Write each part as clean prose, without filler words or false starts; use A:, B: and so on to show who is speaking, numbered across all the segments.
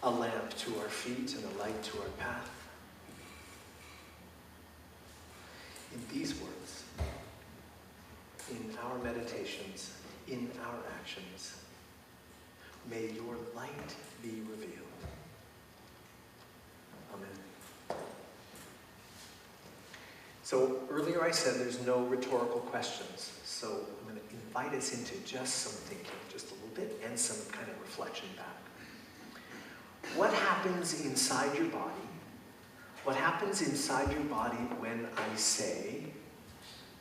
A: a lamp to our feet and a light to our path. In these words, in our meditations, in our actions, may your light be revealed. Amen. So earlier I said there's no rhetorical questions. So I'm going to invite us into just some thinking, just a little bit, and some kind of reflection back. What happens inside your body? What happens inside your body when I say,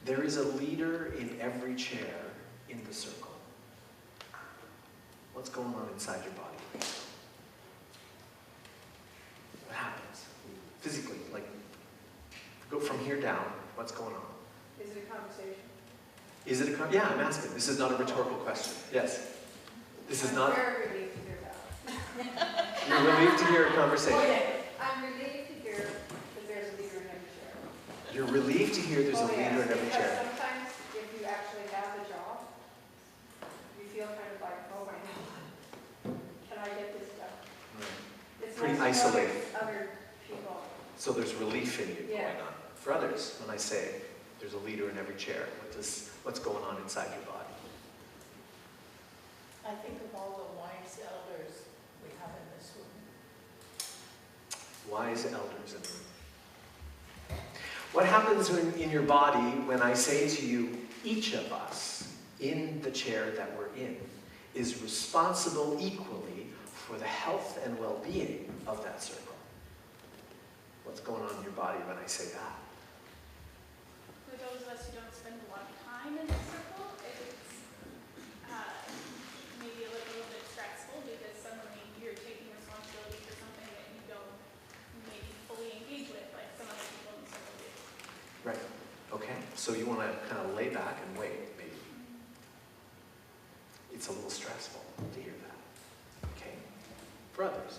A: there is a leader in every chair in the circle? What's going on inside your body? What happens? Physically, like, go from here down, what's going on?
B: Is it a conversation?
A: Is it a yeah, I'm asking. This is not a rhetorical question. Yes. This is not.
B: I'm very relieved to hear that.
A: You're relieved to hear a conversation.
B: Okay. I'm relieved to hear that there's a leader in every chair.
A: You're relieved to hear there's a leader in every
B: because
A: chair.
B: sometimes if you actually have the job, you feel kind of like, oh my God, can I get this done?
A: Right.
B: It's
A: Pretty
B: nice to know
A: isolated.
B: there's other people.
A: So there's relief in you
B: Yeah.
A: going on. For others, when I say there's a leader in every chair, what's going on inside your body?
C: I think of all the wise elders we have in this room.
A: Wise elders in the room. What happens in your body when I say to you, each of us in the chair that we're in is responsible equally for the health and well-being of that circle? What's going on in your body when I say that?
D: For those of us who don't spend a lot of time in the circle, it's maybe a little bit stressful because suddenly you're taking responsibility for something that you don't maybe fully engage with, like some other people in the circle do.
A: Right. Okay. So you want to kind of lay back and wait, maybe. It's a little stressful to hear that. Okay. For others.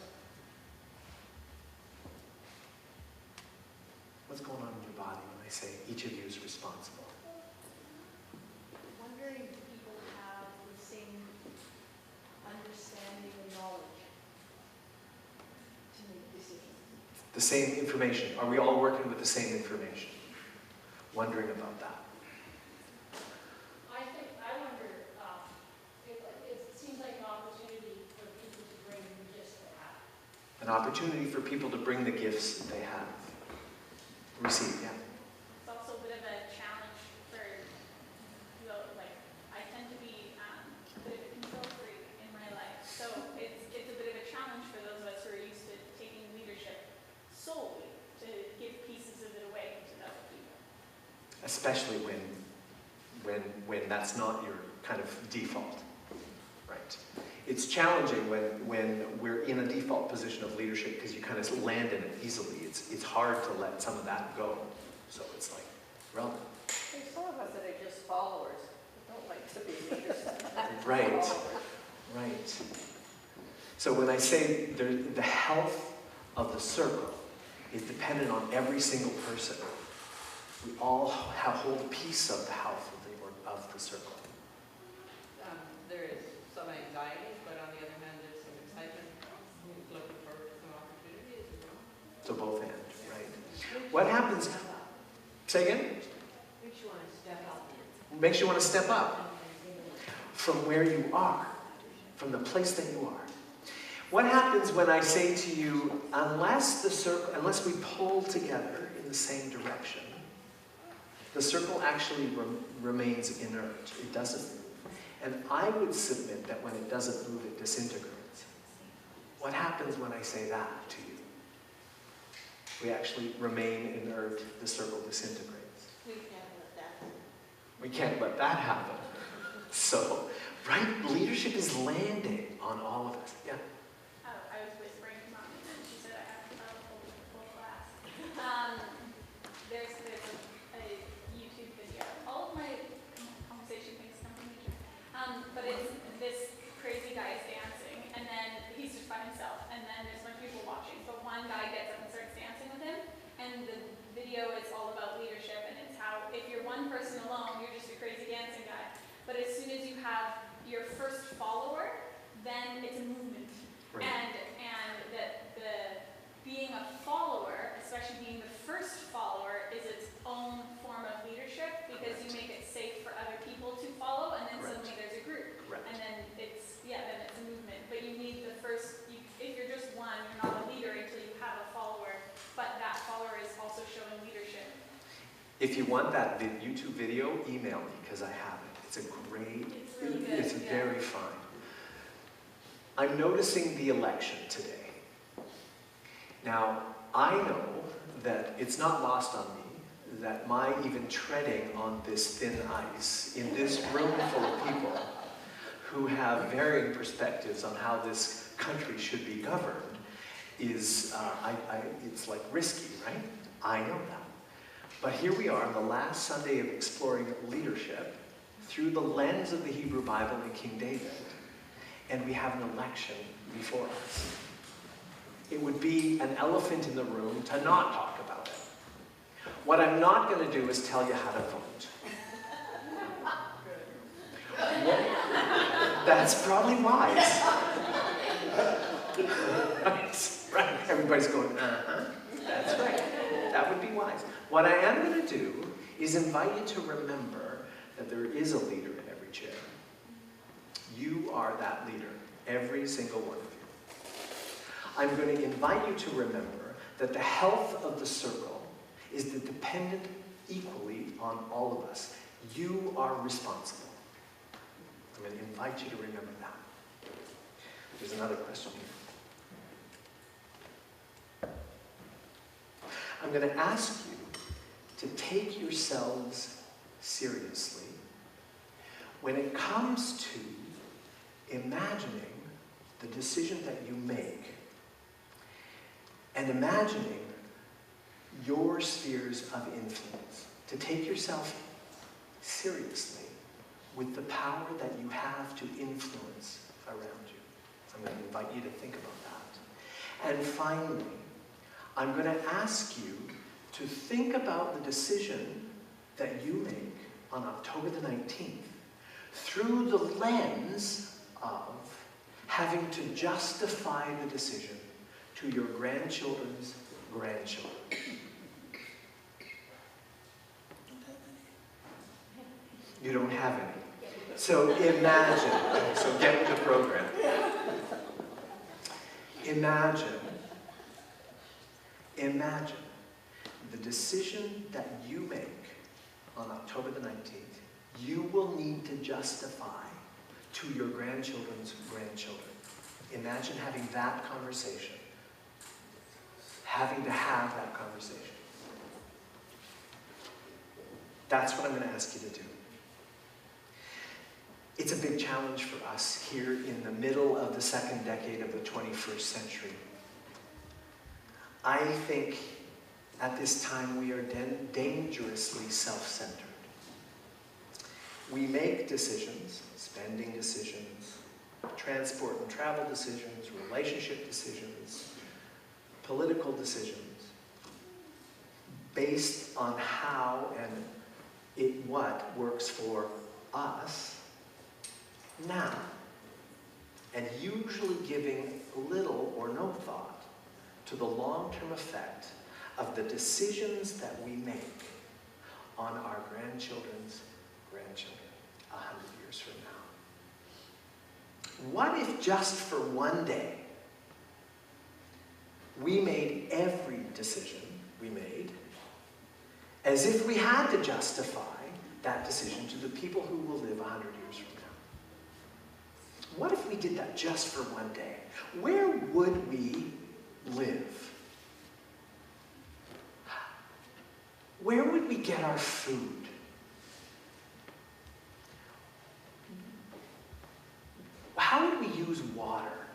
A: What's going on in your body when I say each of you is responsible?
E: Wondering if people have the same understanding and knowledge to make decisions.
A: The same information. Are we all working with the same information? Wondering about that.
F: I wonder, it seems like an opportunity for people to bring the gifts they have.
A: An opportunity for people to bring the gifts that they have. Receive, yeah.
D: It's also a bit of a challenge for, like, I tend to be a bit of a control freak in my life. So it's a bit of a challenge for those of us who are used to taking leadership solely to give pieces of it away to other people.
A: Especially when that's not your kind of default, right? It's challenging when we're in a default position of leadership because you kind of land in it easily. It's hard to let some of that go. So it's like relevant.
B: There's some of us that are just followers, that don't like to be leaders.
A: Right, right. So when I say the health of the circle is dependent on every single person, we all hold a piece of the health of the circle.
G: There is some anxiety, but on the other hand, there's some excitement. We're looking forward to some opportunities as well.
A: So both ends, right? What happens? Say again?
E: Makes you want to step up.
A: Makes you want to step up from where you are, from the place that you are. What happens when I say to you, unless we pull together in the same direction, the circle actually remains inert. It doesn't move. And I would submit that when it doesn't move, it disintegrates. What happens when I say that to you? We actually remain inert, the circle disintegrates.
E: We can't let that happen.
A: We can't let that happen. So, right, leadership is landing on all of us. Yeah.
D: I was whispering to Mom, and then she said I have to tell the whole class. There's a YouTube video. All of my conversation things come from YouTube. But it's this crazy guy is dancing, and then he's just by himself, and then there's a bunch of people watching. But one guy gets up and starts dancing with him, and the video is all about leadership, and it's how if you're one person alone, you're just a crazy dancing guy. But as soon as you have your first follower, then it's a movement.
A: If you want that YouTube video, email me because I have it. It's a great,
D: It's really good,
A: it's
D: yeah.
A: very fun. I'm noticing the election today. Now, I know that it's not lost on me that my even treading on this thin ice in this room full of people who have varying perspectives on how this country should be governed is, it's like risky, right? I know that. But here we are on the last Sunday of exploring leadership through the lens of the Hebrew Bible and King David, and we have an election before us. It would be an elephant in the room to not talk about it. What I'm not going to do is tell you how to vote. That's probably wise. Right? Everybody's going, uh-huh. That's right. That would be wise. What I am going to do is invite you to remember that there is a leader in every chair. You are that leader, every single one of you. I'm going to invite you to remember that the health of the circle is dependent equally on all of us. You are responsible. I'm going to invite you to remember that. There's another question here. I'm going to ask you to take yourselves seriously when it comes to imagining the decision that you make and imagining your spheres of influence. To take yourself seriously with the power that you have to influence around you. I'm going to invite you to think about that. And finally, I'm going to ask you to think about the decision that you make on October the 19th through the lens of having to justify the decision to your grandchildren's grandchildren. You don't have any. So imagine, so get with the program. Imagine the decision that you make on October the 19th, you will need to justify to your grandchildren's grandchildren. Imagine having that conversation. Having to have that conversation. That's what I'm going to ask you to do. It's a big challenge for us here in the middle of the second decade of the 21st century. I think at this time we are dangerously self-centered. We make decisions, spending decisions, transport and travel decisions, relationship decisions, political decisions, based on how and what works for us now, and usually giving little or no thought to the long-term effect of the decisions that we make on our grandchildren's grandchildren 100 years from now. What if just for one day we made every decision we made as if we had to justify that decision to the people who will live 100 years from now? What if we did that just for one day? Where would we live? Where would we get our food? How would we use water?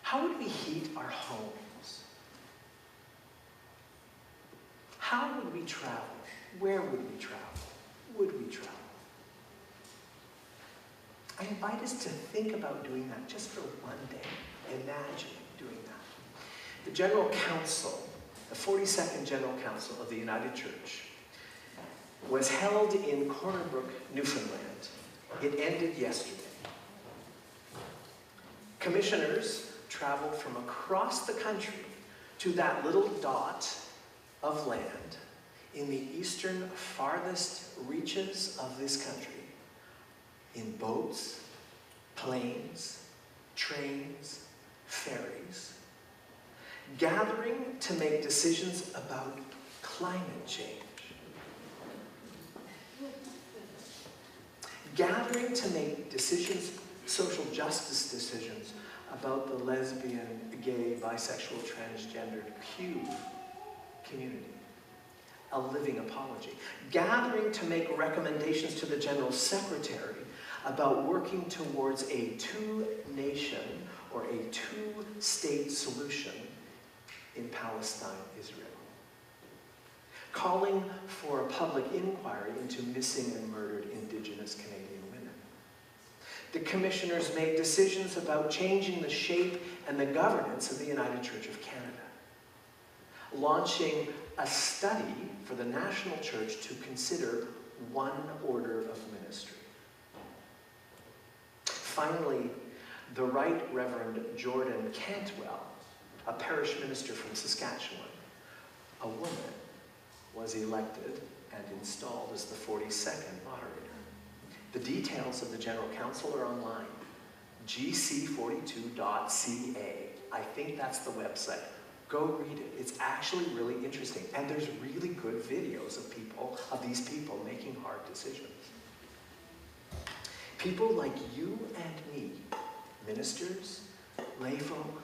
A: How would we heat our homes? How would we travel? Where would we travel? Would we travel? I invite us to think about doing that just for one day. Imagine doing that. The General Council, the 42nd General Council of the United Church, was held in Corner Brook, Newfoundland. It ended yesterday. Commissioners traveled from across the country to that little dot of land in the eastern farthest reaches of this country, in boats, planes, trains, ferries, Gathering to make decisions about climate change. Gathering to make decisions, social justice decisions, about the lesbian, gay, bisexual, transgendered, Q community. A living apology. Gathering to make recommendations to the General Secretary about working towards a two-nation or a two-state solution in Palestine, Israel. Calling for a public inquiry into missing and murdered Indigenous Canadian women. The commissioners made decisions about changing the shape and the governance of the United Church of Canada. Launching a study for the National Church to consider one order of ministry. Finally, the Right Reverend Jordan Cantwell, a parish minister from Saskatchewan, a woman, was elected and installed as the 42nd moderator. The details of the General Council are online, gc42.ca. I think that's the website. Go read it. It's actually really interesting. And there's really good videos of these people making hard decisions. People like you and me, ministers, layfolk,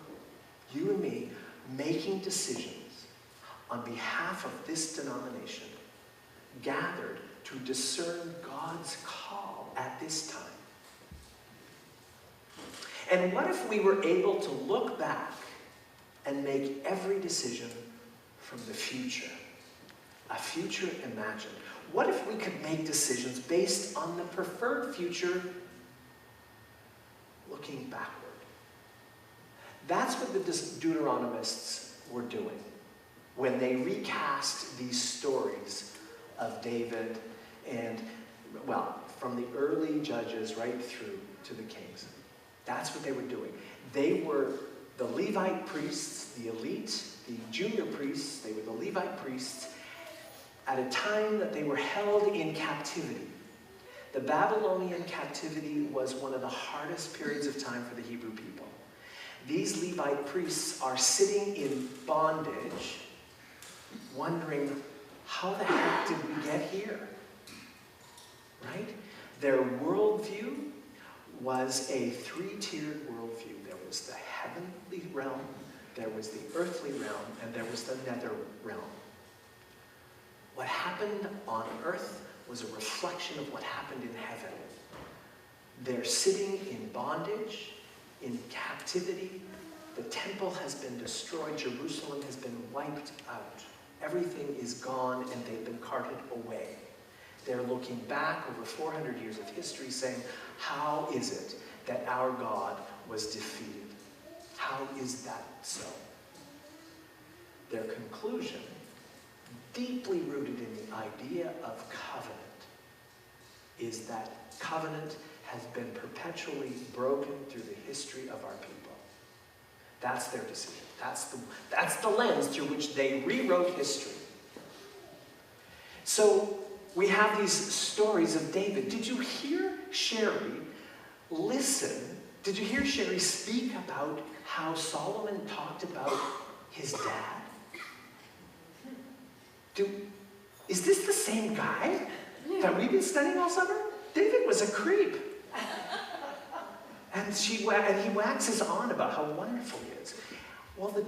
A: you and me, making decisions on behalf of this denomination, gathered to discern God's call at this time. And what if we were able to look back and make every decision from the future, a future imagined? What if we could make decisions based on the preferred future looking backward? That's what the Deuteronomists were doing when they recast these stories of David and, well, from the early judges right through to the kings. That's what they were doing. They were the Levite priests, the elite, the junior priests. They were the Levite priests at a time that they were held in captivity. The Babylonian captivity was one of the hardest periods of time for the Hebrew people. These Levite priests are sitting in bondage, wondering, how the heck did we get here? Right? Their worldview was a three-tiered worldview. There was the heavenly realm, there was the earthly realm, and there was the nether realm. What happened on earth was a reflection of what happened in heaven. They're sitting in bondage, in captivity. The temple has been destroyed. Jerusalem has been wiped out. Everything is gone, and they've been carted away. They're looking back over 400 years of history saying, how is it that our God was defeated? How is that so? Their conclusion, deeply rooted in the idea of covenant, is that covenant has been perpetually broken through the history of our people. That's their decision. That's the lens through which they rewrote history. So we have these stories of David. Did you hear Sherry listen? Did you hear Sherry speak about how Solomon talked about his dad? Is this the same guy that we've been studying all summer? David was a creep. And he waxes on about how wonderful he is. Well, the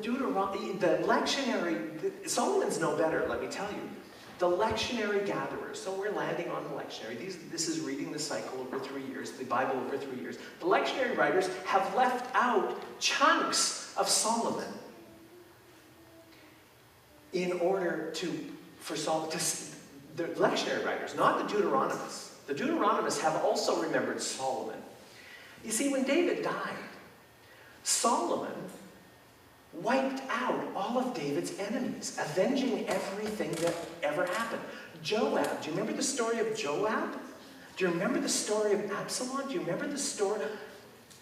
A: lectionary, Solomon's no better, let me tell you. The lectionary gatherers, so we're landing on the lectionary. This is reading the cycle over 3 years, the Bible over 3 years. The lectionary writers have left out chunks of Solomon in order for Solomon, the lectionary writers, not the Deuteronomists. The Deuteronomists have also remembered Solomon. You see, when David died, Solomon wiped out all of David's enemies, avenging everything that ever happened. Joab, do you remember the story of Joab? Do you remember the story of Absalom? Do you remember the story?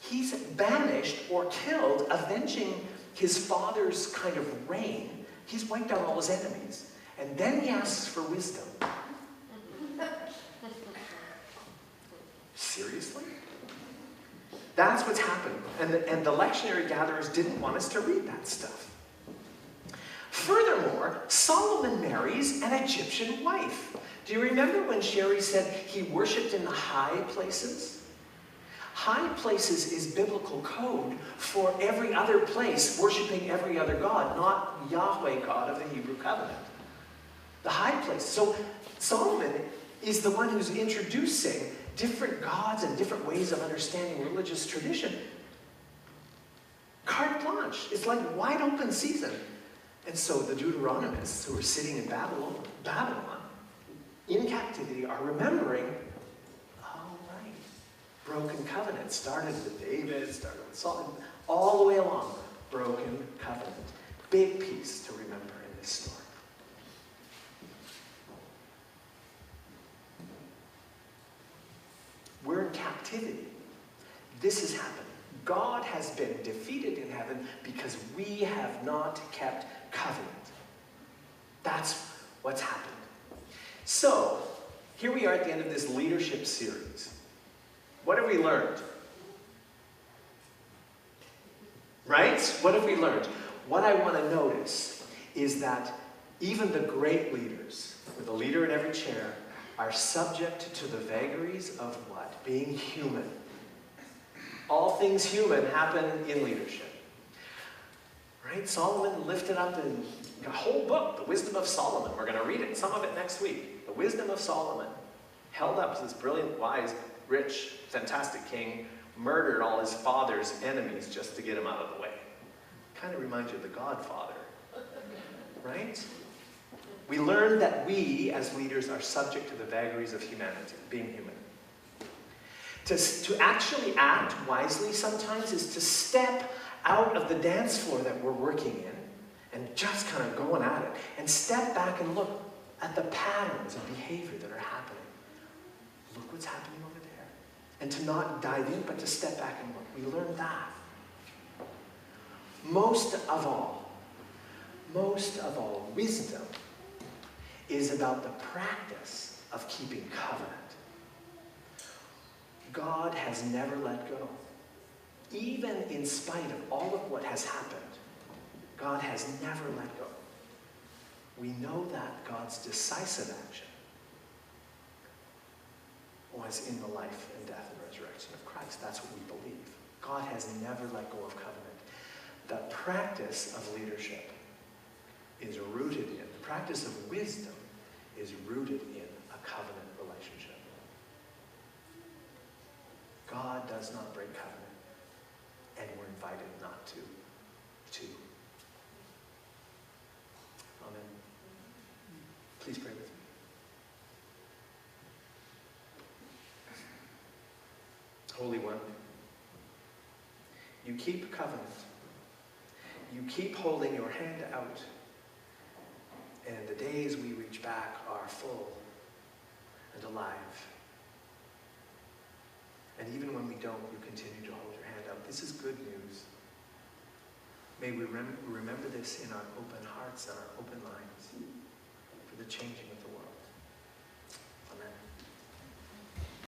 A: He's banished or killed, avenging his father's kind of reign. He's wiped out all his enemies. And then he asks for wisdom. Seriously? That's what's happened. And the lectionary gatherers didn't want us to read that stuff. Solomon marries an Egyptian wife. Do you remember when Sherry said he worshipped in the high places? High places is biblical code for every other place, worshiping every other god, not Yahweh, God of the Hebrew covenant. The high place. So Solomon is the one who's introducing different gods and different ways of understanding religious tradition. Carte blanche. It's like wide open season. And so the Deuteronomists who are sitting in Babylon, in captivity, are remembering, oh right, broken covenant. Started with David, started with Solomon, all the way along. Broken covenant. Big piece to remember in this story. We're in captivity. This has happened. God has been defeated in heaven because we have not kept covenant. That's what's happened. So, here we are at the end of this leadership series. What have we learned? Right? What have we learned? What I want to notice is that even the great leaders, with a leader in every chair, are subject to the vagaries of what? Being human. All things human happen in leadership. Right? Solomon lifted up in a whole book, The Wisdom of Solomon. We're going to read it, some of it next week. The Wisdom of Solomon. Held up as this brilliant, wise, rich, fantastic king, murdered all his father's enemies just to get him out of the way. Kind of reminds you of The Godfather. Right? We learned that we, as leaders, are subject to the vagaries of humanity, being human. To actually act wisely sometimes is to step out of the dance floor that we're working in and just kind of going at it, and step back and look at the patterns of behavior that are happening. Look what's happening over there. And to not dive in, but to step back and look. We learned that. Most of all, wisdom is about the practice of keeping covenant. God has never let go. Even in spite of all of what has happened, God has never let go. We know that God's decisive action was in the life and death and resurrection of Christ. That's what we believe. God has never let go of covenant. The practice of leadership is rooted in, the practice of wisdom is rooted in a covenant relationship. God does not break covenant, and we're invited not to. Amen. Please pray with me. Holy One, you keep covenant. You keep holding your hand out, and the days we reach back are full and alive. And even when we don't, you continue to hold your hand out. This is good news. May we remember this in our open hearts and our open minds for the changing